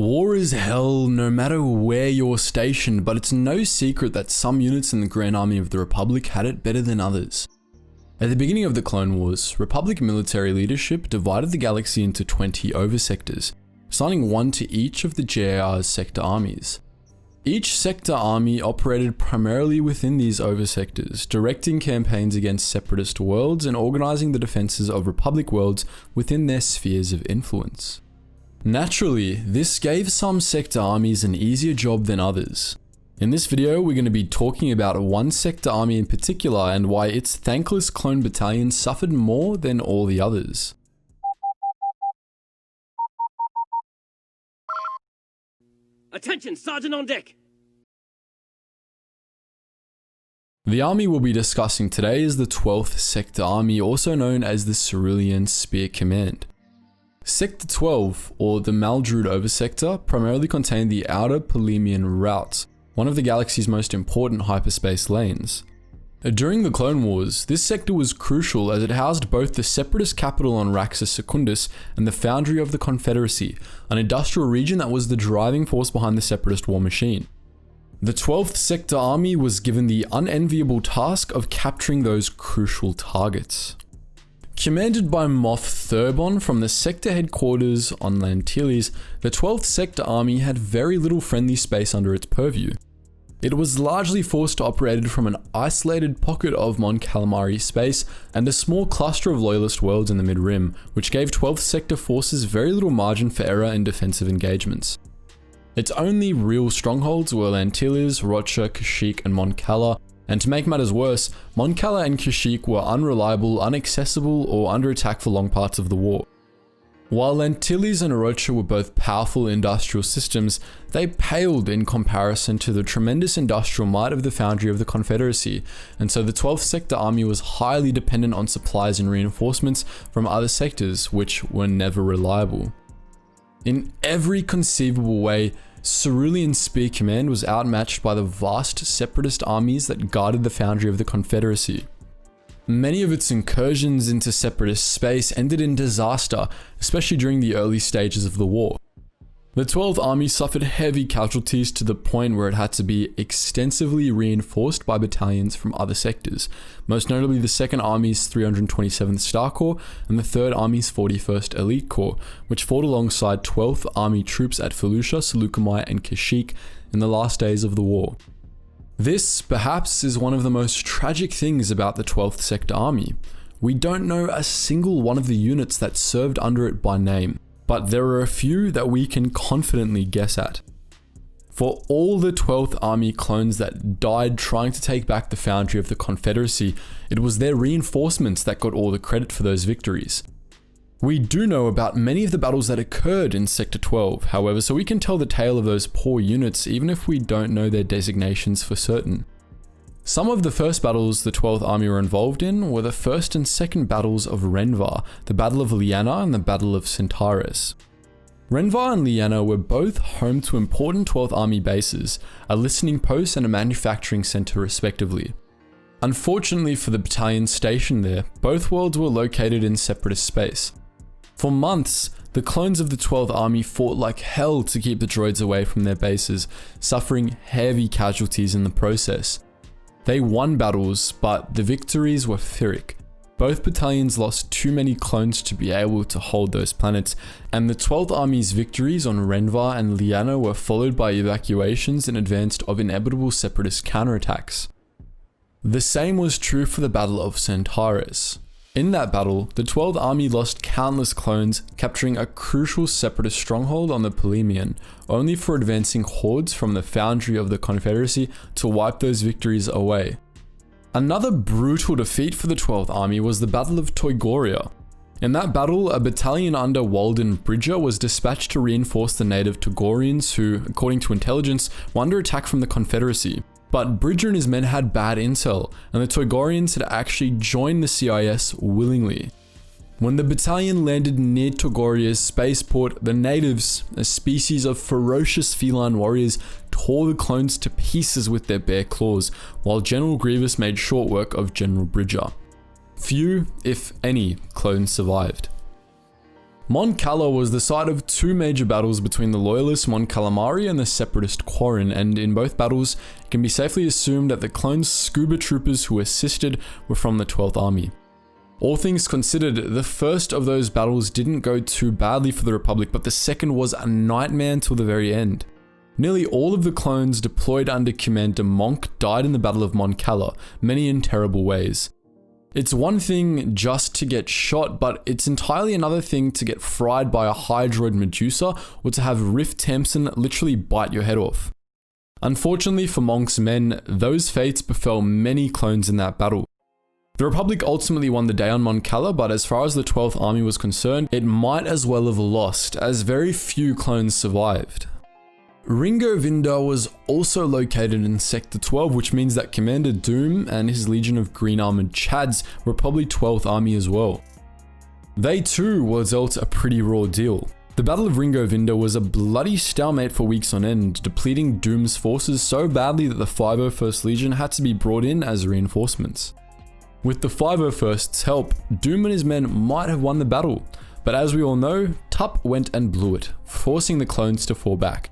War is hell no matter where you're stationed, but it's no secret that some units in the Grand Army of the Republic had it better than others. At the beginning of the Clone Wars, Republic military leadership divided the galaxy into 20 oversectors, assigning one to each of the JAR's sector armies. Each sector army operated primarily within these oversectors, directing campaigns against separatist worlds and organizing the defenses of Republic worlds within their spheres of influence. Naturally, this gave some sector armies an easier job than others. In this video, we're going to be talking about one sector army in particular and why its Thankless clone battalion suffered more than all the others. Attention, Sergeant on deck! The army we'll be discussing today is the 12th Sector Army, also known as the Cerulean Spear Command. Sector 12, or the Maldrude Oversector, primarily contained the Outer Polemian Route, one of the galaxy's most important hyperspace lanes. During the Clone Wars, this sector was crucial as it housed both the Separatist capital on Raxus Secundus and the Foundry of the Confederacy, an industrial region that was the driving force behind the Separatist war machine. The 12th Sector Army was given the unenviable task of capturing those crucial targets. Commanded by Moff Thurbon from the sector headquarters on Lantilles, the 12th Sector Army had very little friendly space under its purview. It was largely forced to operate from an isolated pocket of Mon Calamari space and a small cluster of loyalist worlds in the mid-rim, which gave 12th Sector forces very little margin for error in defensive engagements. Its only real strongholds were Lantilles, Rocha, Kashyyyk, and Mon Cala, and to make matters worse, Mon Cala and Kashyyyk were unreliable, inaccessible, or under attack for long parts of the war. While Lantilles and Rocha were both powerful industrial systems, they paled in comparison to the tremendous industrial might of the Foundry of the Confederacy, and so the 12th Sector Army was highly dependent on supplies and reinforcements from other sectors, which were never reliable. In every conceivable way, Cerulean Spear Command was outmatched by the vast separatist armies that guarded the Foundry of the Confederacy. Many of its incursions into separatist space ended in disaster, especially during the early stages of the war. The 12th Army suffered heavy casualties to the point where it had to be extensively reinforced by battalions from other sectors, most notably the 2nd Army's 327th Star Corps and the 3rd Army's 41st Elite Corps, which fought alongside 12th Army troops at Felucia, Saleucami, and Kashyyyk in the last days of the war. This, perhaps, is one of the most tragic things about the 12th Sector Army. We don't know a single one of the units that served under it by name, but there are a few that we can confidently guess at. For all the 12th Army clones that died trying to take back the Foundry of the Confederacy, it was their reinforcements that got all the credit for those victories. We do know about many of the battles that occurred in Sector 12, however, so we can tell the tale of those poor units even if we don't know their designations for certain. Some of the first battles the 12th Army were involved in were the first and second battles of Renvar, the Battle of Liana and the Battle of Centaurus. Renvar and Liana were both home to important 12th Army bases, a listening post and a manufacturing center respectively. Unfortunately for the battalions stationed there, both worlds were located in separatist space. For months, the clones of the 12th Army fought like hell to keep the droids away from their bases, suffering heavy casualties in the process. They won battles, but the victories were Pyrrhic. Both battalions lost too many clones to be able to hold those planets, and the 12th Army's victories on Renvar and Liana were followed by evacuations in advance of inevitable separatist counterattacks. The same was true for the Battle of Centaurus. In that battle, the 12th Army lost countless clones, capturing a crucial separatist stronghold on the Polemian, only for advancing hordes from the Foundry of the Confederacy to wipe those victories away. Another brutal defeat for the 12th Army was the Battle of Toigoria. In that battle, a battalion under Walden Bridger was dispatched to reinforce the native Toigorians who, according to intelligence, were under attack from the Confederacy. But Bridger and his men had bad intel, and the Toigorians had actually joined the CIS willingly. When the battalion landed near Toigoria's spaceport, the natives, a species of ferocious feline warriors, tore the clones to pieces with their bare claws, while General Grievous made short work of General Bridger. Few, if any, clones survived. Mon Cala was the site of two major battles between the loyalist Mon Calamari and the separatist Quarren, and in both battles, it can be safely assumed that the clone scuba troopers who assisted were from the 12th Army. All things considered, the first of those battles didn't go too badly for the Republic, but the second was a nightmare until the very end. Nearly all of the clones deployed under Commander Monk died in the Battle of Mon Cala, many in terrible ways. It's one thing just to get shot, but it's entirely another thing to get fried by a Hydroid Medusa or to have Rift Tamsin literally bite your head off. Unfortunately for Monk's men, those fates befell many clones in that battle. The Republic ultimately won the day on Mon Cala, but as far as the 12th Army was concerned, it might as well have lost, as very few clones survived. Ringo Vinda was also located in Sector 12, which means that Commander Doom and his legion of green armored Chads were probably 12th Army as well. They too were dealt a pretty raw deal. The Battle of Ringo Vinda was a bloody stalemate for weeks on end, depleting Doom's forces so badly that the 501st Legion had to be brought in as reinforcements. With the 501st's help, Doom and his men might have won the battle, but as we all know, Tup went and blew it, forcing the clones to fall back.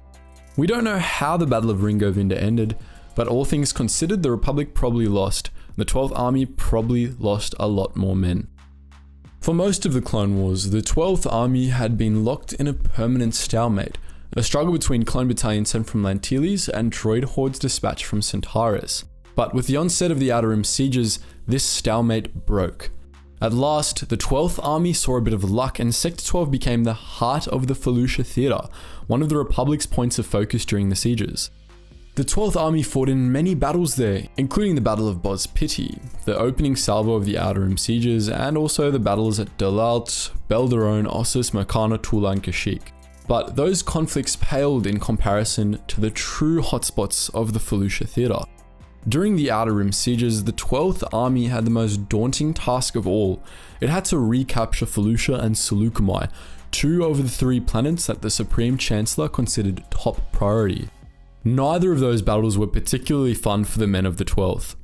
We don't know how the Battle of Ringo Vinda ended, but all things considered, the Republic probably lost, and the 12th Army probably lost a lot more men. For most of the Clone Wars, the 12th Army had been locked in a permanent stalemate, a struggle between clone battalions sent from Lantilles and droid hordes dispatched from Centaurus. But with the onset of the Outer Rim sieges, this stalemate broke. At last, the 12th Army saw a bit of luck and Sector 12 became the heart of the Felucia Theatre, one of the Republic's points of focus during the sieges. The 12th Army fought in many battles there, including the Battle of Boz Pitti, the opening salvo of the Outer Rim sieges, and also the battles at Delalt, Belderone, Ossus, Mokana, Tula, and Kashyyyk. But those conflicts paled in comparison to the true hotspots of the Felucia Theatre. During the Outer Rim sieges, the 12th Army had the most daunting task of all. It had to recapture Felucia and Saleucami, two of the three planets that the Supreme Chancellor considered top priority. Neither of those battles were particularly fun for the men of the 12th.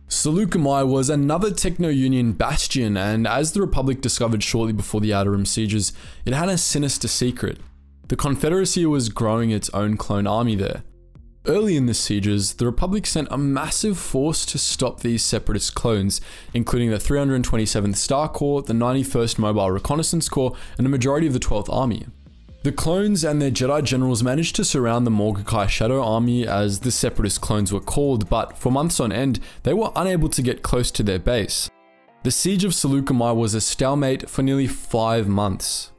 Saleucami was another Techno-Union bastion, and as the Republic discovered shortly before the Outer Rim sieges, it had a sinister secret. The Confederacy was growing its own clone army there. Early in the sieges, the Republic sent a massive force to stop these separatist clones, including the 327th Star Corps, the 91st Mobile Reconnaissance Corps, and a majority of the 12th Army. The clones and their Jedi generals managed to surround the Morgukai Shadow Army, as the separatist clones were called, but for months on end, they were unable to get close to their base. The siege of Saleucami was a stalemate for nearly 5 months.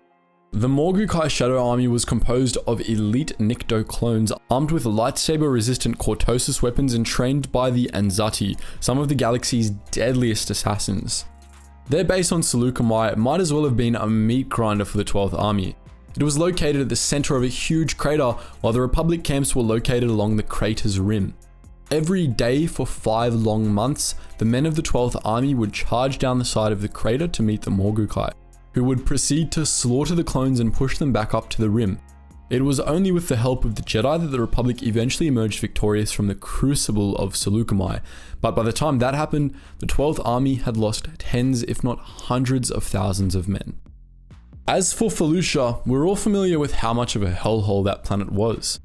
The Morgukai Shadow Army was composed of elite Nikto clones armed with lightsaber-resistant Cortosis weapons and trained by the Anzati, some of the galaxy's deadliest assassins. Their base on Saleucami might as well have been a meat grinder for the 12th Army. It was located at the center of a huge crater, while the Republic camps were located along the crater's rim. Every day for 5 long months, the men of the 12th Army would charge down the side of the crater to meet the Morgukai, who would proceed to slaughter the clones and push them back up to the rim. It was only with the help of the Jedi that the Republic eventually emerged victorious from the crucible of Saleucami, but by the time that happened, the 12th Army had lost tens if not hundreds of thousands of men. As for Felucia, we're all familiar with how much of a hellhole that planet was.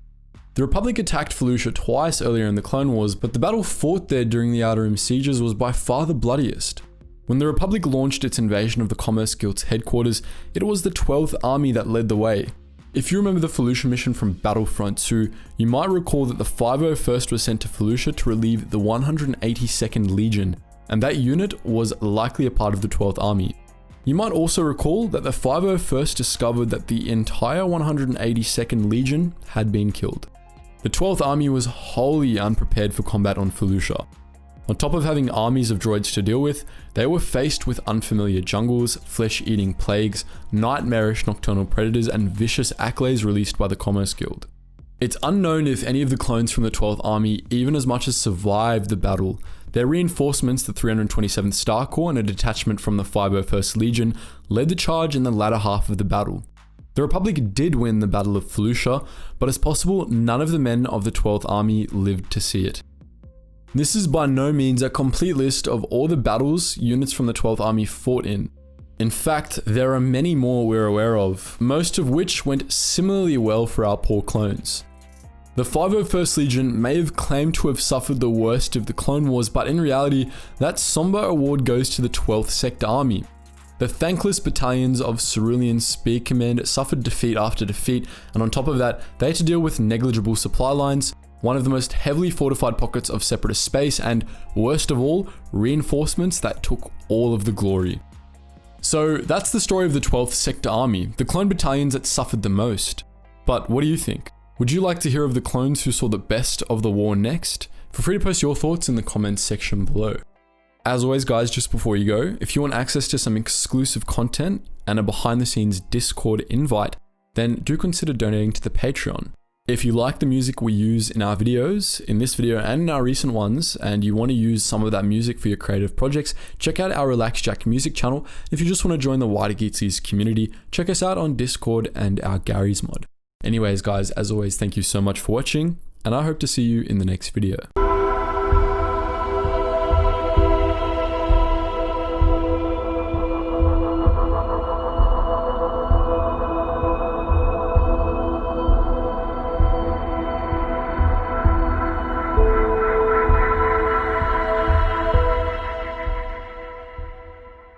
The Republic attacked Felucia twice earlier in the Clone Wars, but the battle fought there during the Outer Rim sieges was by far the bloodiest. When the Republic launched its invasion of the Commerce Guild's headquarters, it was the 12th Army that led the way. If you remember the Felucia mission from Battlefront 2, you might recall that the 501st was sent to Felucia to relieve the 182nd Legion, and that unit was likely a part of the 12th Army. You might also recall that the 501st discovered that the entire 182nd Legion had been killed. The 12th Army was wholly unprepared for combat on Felucia. On top of having armies of droids to deal with, they were faced with unfamiliar jungles, flesh-eating plagues, nightmarish nocturnal predators, and vicious accolades released by the Commerce Guild. It's unknown if any of the clones from the 12th Army even as much as survived the battle. Their reinforcements, the 327th Star Corps and a detachment from the 501st Legion, led the charge in the latter half of the battle. The Republic did win the Battle of Felucia, but as possible, none of the men of the 12th Army lived to see it. This is by no means a complete list of all the battles units from the 12th Army fought in. In fact, there are many more we're aware of, most of which went similarly well for our poor clones. The 501st Legion may have claimed to have suffered the worst of the Clone Wars, but in reality, that somber award goes to the 12th Sector Army. The Thankless Battalions of Cerulean Spear Command suffered defeat after defeat, and on top of that, they had to deal with negligible supply lines, one of the most heavily fortified pockets of Separatist space, and worst of all, reinforcements that took all of the glory. So that's the story of the 12th Sector Army, the clone battalions that suffered the most. But what do you think? Would you like to hear of the clones who saw the best of the war next? Feel free to post your thoughts in the comments section below. As always guys, just before you go, if you want access to some exclusive content and a behind the scenes Discord invite, then do consider donating to the Patreon. If you like the music we use in our videos, in this video and in our recent ones, and you want to use some of that music for your creative projects, check out our Relax Jack music channel. If you just want to join the wider Geetsly's community, check us out on Discord and our Gary's mod. Anyways guys, as always, thank you so much for watching, and I hope to see you in the next video.